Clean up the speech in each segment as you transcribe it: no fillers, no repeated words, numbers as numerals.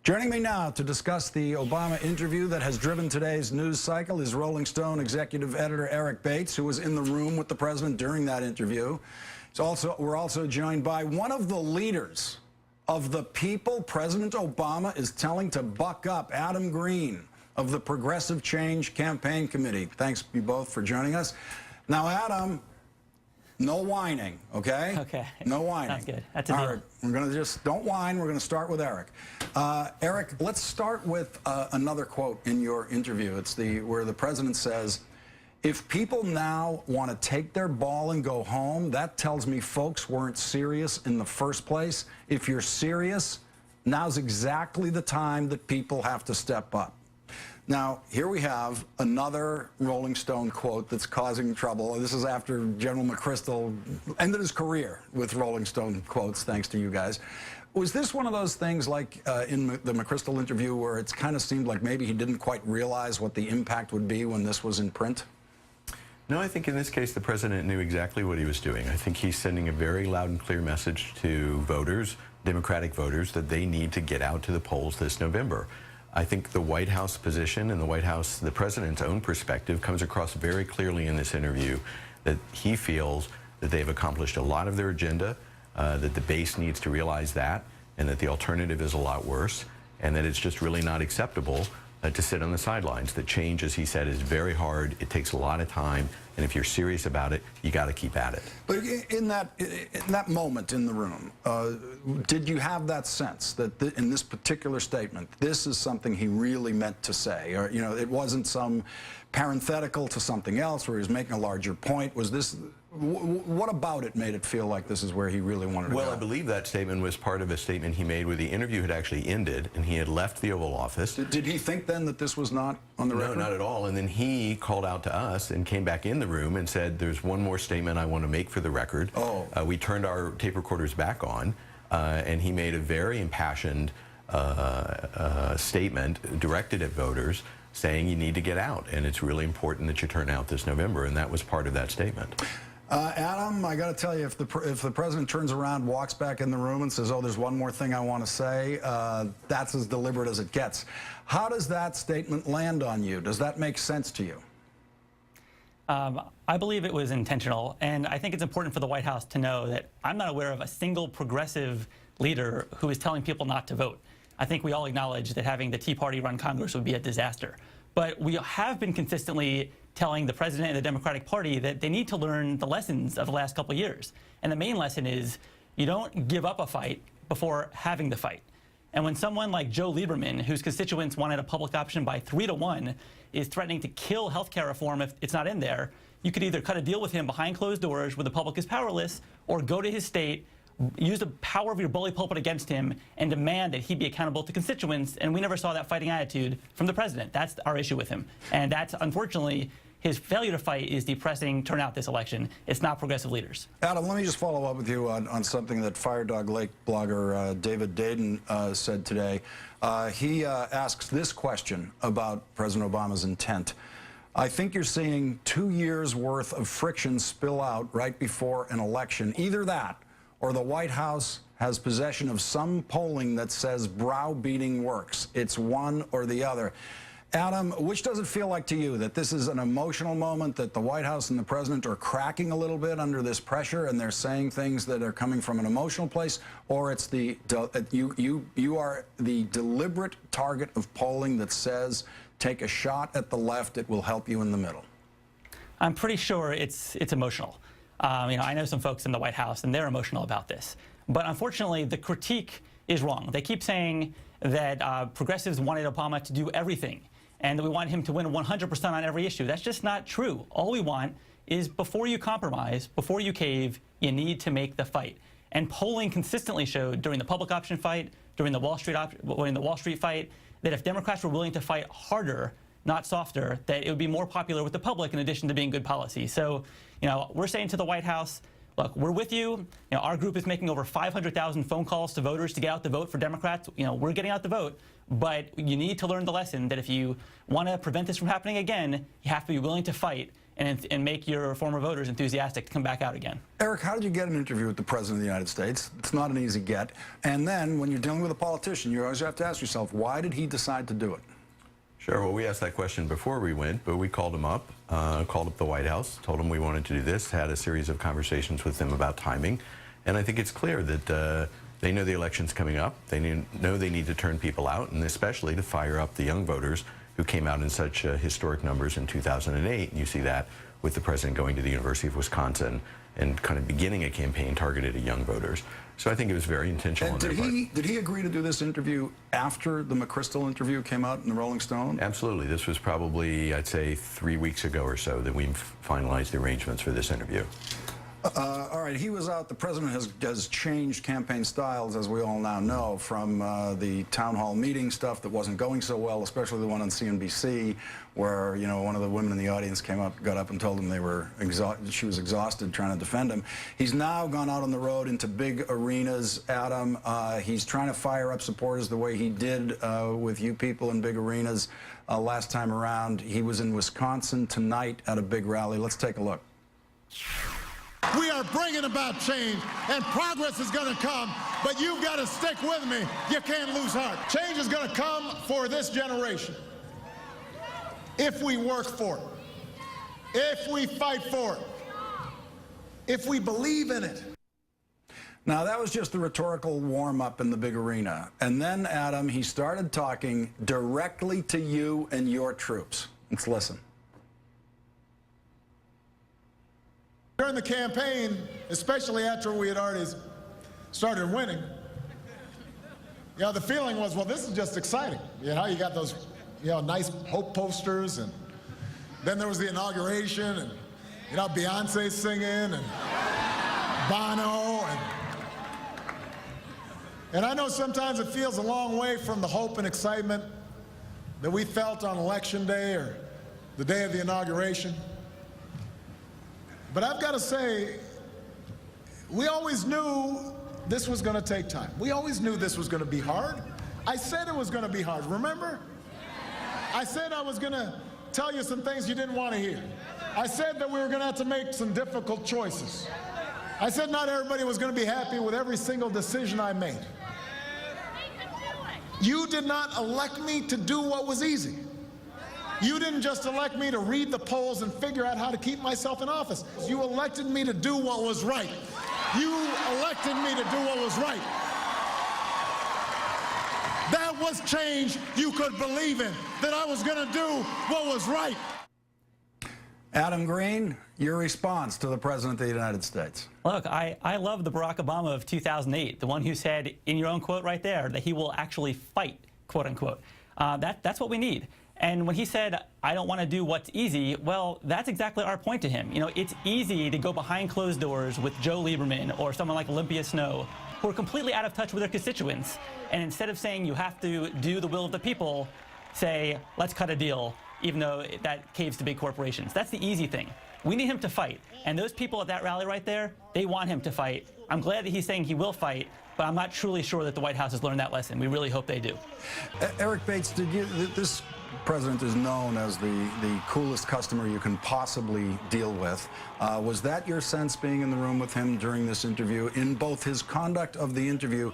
Joining me now to discuss the Obama interview that has driven today's news cycle is Rolling Stone executive editor Eric Bates, who was in the room with the president during that interview. We're also joined by one of the leaders of the people President Obama is telling to buck up, Adam Green of the Progressive Change Campaign Committee. Thanks you both for joining us. Now, Adam, no whining, okay? Okay. No whining. Sounds good. That's a deal. All right, we're going to just, don't whine. We're going to start with Eric. Eric, let's start with another quote in your interview. It's where the president says, if people now want to take their ball and go home, that tells me folks weren't serious in the first place. If you're serious, now's exactly the time that people have to step up. Now, here we have another Rolling Stone quote that's causing trouble. This is after General McChrystal ended his career with Rolling Stone quotes, thanks to you guys. Was this one of those things like in the McChrystal interview where it's kind of seemed like maybe he didn't quite realize what the impact would be when this was in print? No, I think in this case the president knew exactly what he was doing. I think he's sending a very loud and clear message to voters, Democratic voters, that they need to get out to the polls this November. I think the White House position and the White House, the president's own perspective comes across very clearly in this interview that he feels that they've accomplished a lot of their agenda, that the base needs to realize that, and that the alternative is a lot worse, and that it's just really not acceptable to sit on the sidelines. That change, as he said, is very hard. It takes a lot of time, and if you're serious about it, you got to keep at it. But in that moment in the room, did you have that sense that in this particular statement, this is something he really meant to say? Or, you know, it wasn't some parenthetical to something else where he was making a larger point? Was this, what about it made it feel like this is where he really wanted to go? Well, I believe that statement was part of a statement he made where the interview had actually ended and he had left the Oval Office. Did he think then that this was not on the record? No, not at all. And then he called out to us and came back in the room and said, there's one more statement I want to make for the record. Oh. We turned our tape recorders back on, and he made a very impassioned statement directed at voters saying you need to get out, and it's really important that you turn out this November, and that was part of that statement. Adam, I got to tell you, if the president turns around, walks back in the room and says, oh, there's one more thing I want to say, that's as deliberate as it gets. How does that statement land on you? Does that make sense to you? I believe it was intentional, and I think it's important for the White House to know that I'm not aware of a single progressive leader who is telling people not to vote. I think we all acknowledge that having the Tea Party run Congress would be a disaster. But we have been consistently telling the president and the Democratic Party that they need to learn the lessons of the last couple of years. And the main lesson is you don't give up a fight before having the fight. And when someone like Joe Lieberman, whose constituents wanted a public option by 3-1, is threatening to kill health care reform if it's not in there, you could either cut a deal with him behind closed doors where the public is powerless, or go to his state, use the power of your bully pulpit against him, and demand that he be accountable to constituents. And we never saw that fighting attitude from the president. That's our issue with him. And that's, unfortunately, his failure to fight is depressing turnout this election. It's not progressive leaders. Adam, let me just follow up with you on something that Firedog Lake blogger David Daden said today. He asks this question about President Obama's intent. I think you're seeing 2 years' worth of friction spill out right before an election. Either that, or the White House has possession of some polling that says browbeating works. It's one or the other. Adam, which does it feel like to you, that this is an emotional moment, that the White House and the president are cracking a little bit under this pressure and they're saying things that are coming from an emotional place, or it's the you are the deliberate target of polling that says take a shot at the left, it will help you in the middle? I'm pretty sure it's emotional. You know, I know some folks in the White House, and they're emotional about this. But unfortunately, the critique is wrong. They keep saying that progressives wanted Obama to do everything, and that we want him to win 100% on every issue. That's just not true. All we want is before you compromise, before you cave, you need to make the fight. And polling consistently showed during the public option fight, during the Wall Street fight, that if Democrats were willing to fight harder, not softer, that it would be more popular with the public in addition to being good policy. So, you know, we're saying to the White House, look, we're with you. You know, our group is making over 500,000 phone calls to voters to get out the vote for Democrats. You know, we're getting out the vote, but you need to learn the lesson that if you want to prevent this from happening again, you have to be willing to fight. and make your former voters enthusiastic to come back out again. Eric, how did you get an interview with the President of the United States? It's not an easy get. And then when you're dealing with a politician, you always have to ask yourself, why did he decide to do it? Sure. Well, we asked that question before we went, but we called him up, called up the White House, told him we wanted to do this, had a series of conversations with them about timing. And I think it's clear that they know the election's coming up. They know they need to turn people out, and especially to fire up the young voters who came out in such historic numbers in 2008. And you see that with the president going to the University of Wisconsin and kind of beginning a campaign targeted at young voters. So I think it was very intentional on their part. Did he agree to do this interview after the McChrystal interview came out in the Rolling Stone? Absolutely. This was probably, I'd say, 3 weeks ago or so that we finalized the arrangements for this interview. All right, he was out. The president has changed campaign styles, as we all now know, from the town hall meeting stuff that wasn't going so well, especially the one on CNBC, where one of the women in the audience got up and told him she was exhausted trying to defend him. He's now gone out on the road into big arenas. Adam, he's trying to fire up supporters the way he did with you people in big arenas last time around. He was in Wisconsin tonight at a big rally. Let's take a look. We are bringing about change, and progress is going to come, but you've got to stick with me. You can't lose heart. Change is going to come for this generation if we work for it, if we fight for it, if we believe in it. Now, that was just the rhetorical warm-up in the big arena. And then, Adam, he started talking directly to you and your troops. Let's listen. During the campaign, especially after we had already started winning, the feeling was, well, this is just exciting. You got those, nice hope posters, and then there was the inauguration, and, Beyonce singing, and Bono, and I know sometimes it feels a long way from the hope and excitement that we felt on Election Day or the day of the inauguration. But I've got to say, we always knew this was going to take time. We always knew this was going to be hard. I said it was going to be hard, remember? I said I was going to tell you some things you didn't want to hear. I said that we were going to have to make some difficult choices. I said not everybody was going to be happy with every single decision I made. You did not elect me to do what was easy. You didn't just elect me to read the polls and figure out how to keep myself in office. You elected me to do what was right. You elected me to do what was right. That was change you could believe in, that I was going to do what was right. Adam Green, your response to the President of the United States. Look, I love the Barack Obama of 2008, the one who said, in your own quote right there, that he will actually fight, quote unquote. That's what we need. And when he said, I don't want to do what's easy, well, that's exactly our point to him. It's easy to go behind closed doors with Joe Lieberman or someone like Olympia Snowe, who are completely out of touch with their constituents. And instead of saying you have to do the will of the people, say, let's cut a deal, even though that caves to big corporations. That's the easy thing. We need him to fight. And those people at that rally right there, they want him to fight. I'm glad that he's saying he will fight, but I'm not truly sure that the White House has learned that lesson. We really hope they do. Eric Bates, this president is known as the coolest customer you can possibly deal with. Was that your sense being in the room with him during this interview, in both his conduct of the interview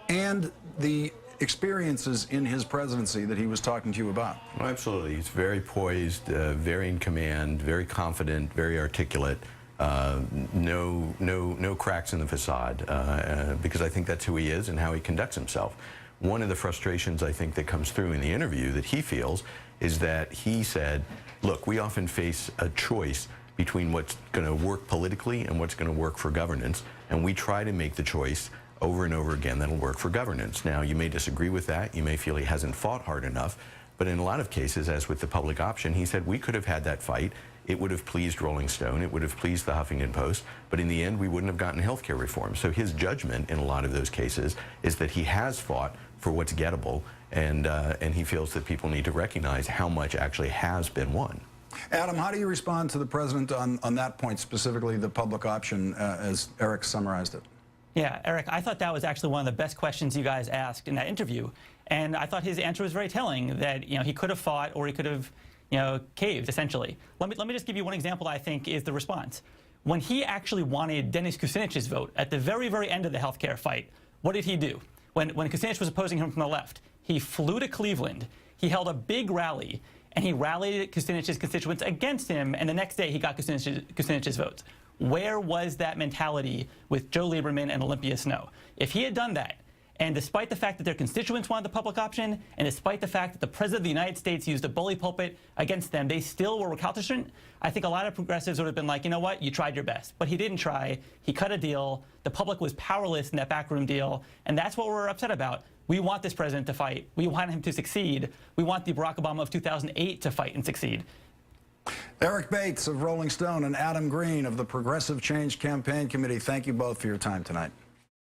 and the experiences in his presidency that he was talking to you about? Oh, absolutely. He's very poised, very in command, very confident, very articulate. No cracks in the facade, because I think that's who he is and how he conducts himself. One of the frustrations I think that comes through in the interview that he feels is that he said, look, we often face a choice between what's going to work politically and what's going to work for governance, and we try to make the choice over and over again that'll work for governance. Now, you may disagree with that. You may feel he hasn't fought hard enough. But in a lot of cases, as with the public option, he said we could have had that fight. It would have pleased Rolling Stone. It would have pleased the Huffington Post. But in the end, we wouldn't have gotten health care reform. So his judgment in a lot of those cases is that he has fought for what's gettable, and he feels that people need to recognize how much actually has been won. Adam, how do you respond to the president on that point, specifically the public option, as Eric summarized it? Yeah, Eric, I thought that was actually one of the best questions you guys asked in that interview. And I thought his answer was very telling, that he could have fought, or he could have caved, essentially. Let me just give you one example that I think is the response. When he actually wanted Dennis Kucinich's vote at the very, very end of the healthcare fight, what did he do? When Kucinich was opposing him from the left, he flew to Cleveland, he held a big rally, and he rallied Kucinich's constituents against him, and the next day he got Kucinich's votes. Where was that mentality with Joe Lieberman and Olympia Snowe? If he had done that, and despite the fact that their constituents wanted the public option, and despite the fact that the President of the United States used a bully pulpit against them, they still were recalcitrant, I think a lot of progressives would have been like, you know what, you tried your best. But he didn't try. He cut a deal. The public was powerless in that backroom deal, and that's what we're upset about. We want this president to fight. We want him to succeed. We want the Barack Obama of 2008 to fight and succeed. Eric Bates of Rolling Stone and Adam Green of the Progressive Change Campaign Committee, thank you both for your time tonight.